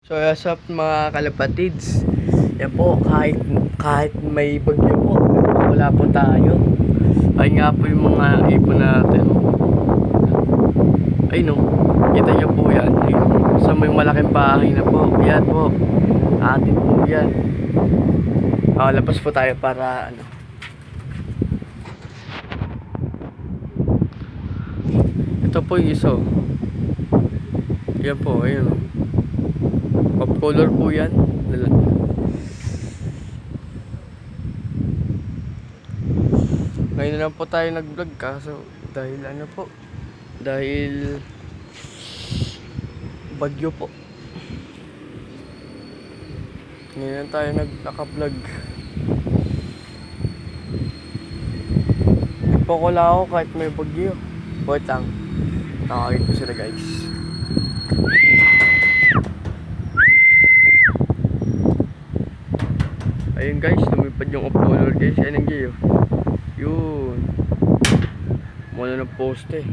So, as of mga kalapatids, yan po, kahit may bagyo po, wala po tayo. Ay nga po yung mga ipon natin. Ay no, kita nyo po yan. Sa may malaking bahay na po. Yan po, atin po yan. Labas po tayo para ano. Ito po yung iso. Yan po, ayun. Pop color po yan. Ngayon na lang po tayo nag-vlog kaso dahil ano po, dahil bagyo po. Ngayon lang tayo naka-vlog. Nagpakula ako kahit may bagyo. Wait lang, nakakit ko sila guys. Ayun guys, lumipad yung off-color guys. Ayan ang gayo. Yun. Muna ng poste.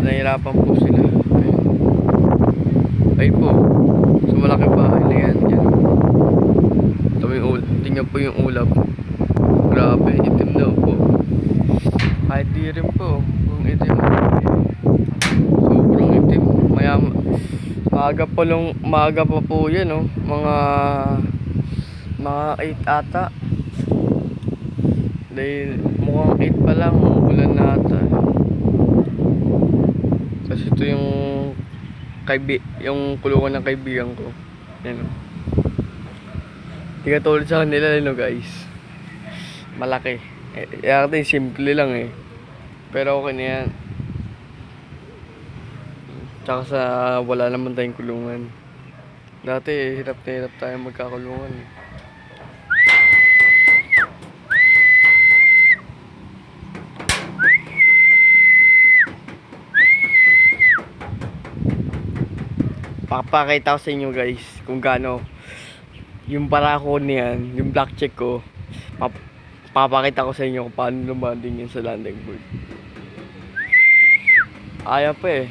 Nahirapan po sila. Ayun po, sa malaking bahay na yan. Tingnan po yung ulap. Grabe, itim na po. Kahit di rin po kung itim. Sobrang itim. Maaga pa po yan, oh. Mga 8 ata. Dahil mukhang 8 pa lang, ulan na ata. Kasi ito yung kulungan ng kaibigan ko. Yan, oh. Di ka tulad sa kanila, no, guys. Malaki. Yakati, simple lang eh. Pero okay na yan. Tsaka sa wala naman tayong kulungan. Dati, hirap na hirap tayo magkakulungan. Papakita ko sa inyo guys kung gaano yung barako niyan, yung black check ko. Papakita ko sa inyo kung paano lumanding yun sa landing board. Ayaw pa eh.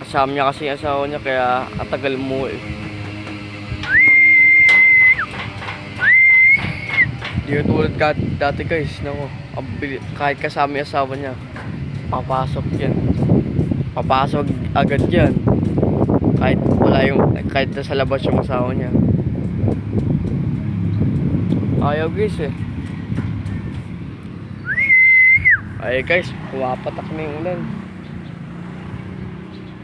Kasama niya kasi yung asawa niya kaya katagal mo eh. Di ko tulad dati guys, nako, kahit kasama yung asawa niya, papasok yan. Papasok agad yan. Kahit nasa labas yung asawa niya. Ayaw guys eh. Ay guys, pumapatak na yung ulan.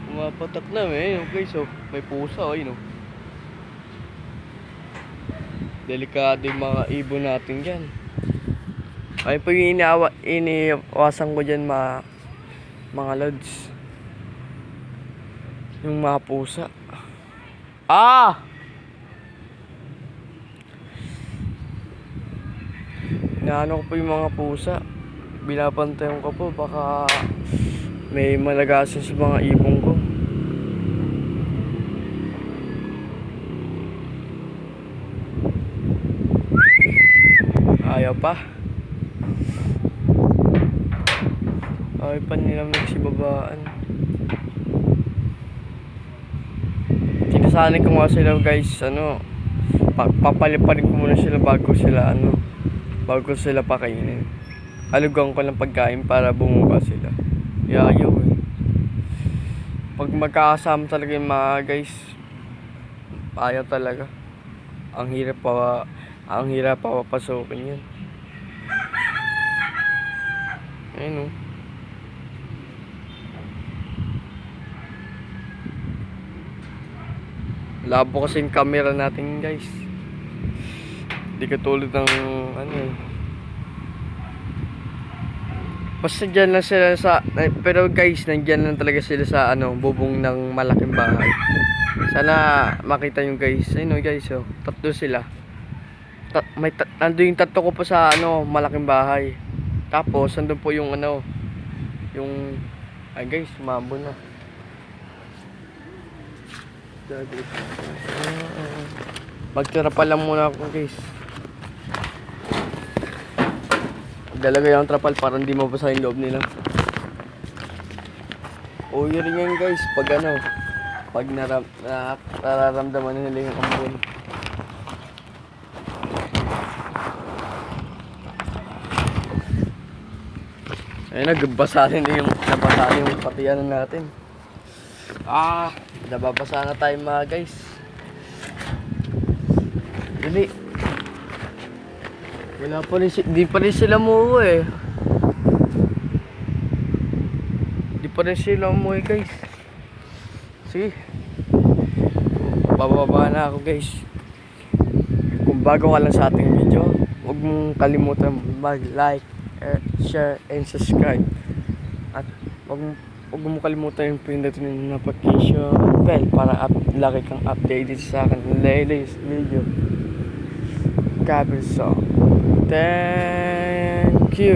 Pumapatak na eh. Okay, so may pusa oh, yun oh. Delikado yung mga ibon natin dyan. Ay po yung iniwasan ko dyan mga lods. Yung mga pusa. Inaano ko po yung mga pusa. Binabantayan ko po baka may malagasan sa mga ibong ko. Ayaw pa. Ayaw pa nilang nagsibabaan. Sinasanin ko nga sila guys, papaliparin ko muna sila bago sila pakainin. Alugang ko ng pagkain para bumaba sila. Ayaw eh. Pag magkakasama talaga yung mga guys, ayaw talaga. Ang hirap pa papasukin yun. Ayun oh. Labo kasi yung camera natin guys. Hindi katulad ng ano eh. Basta dyan lang sila sa, pero guys, nandyan lang talaga sila sa ano, bubong ng malaking bahay. Sana makita nyo guys. Ayun guys, oh, tatlo sila. Nandun yung tatlo ko pa sa ano, malaking bahay. Tapos, nandun po yung ano, yung, ay guys, umabo na. Magtira pa lang muna ako guys. Dalagay ang trapal para hindi mabasa yung loob nila. Uwi rin yan guys pag ano, pag nararamdaman nila yung ambon. Ayun, nagbasa rin yung nabasa yung patiyanan natin. Nababasa na tayo mga guys. Dili. Wala pa rin, di pa rin sila umuwi eh. Di pa rin sila umuwi guys. Sige. Bababa na ako guys. Kung bago ka lang sa ating video, huwag mong kalimutan mag-like, share, and subscribe. At huwag mong kalimutan yung pindutin yung notification bell para lagi kang updated sa akin ng latest video. God bless you. Thank you.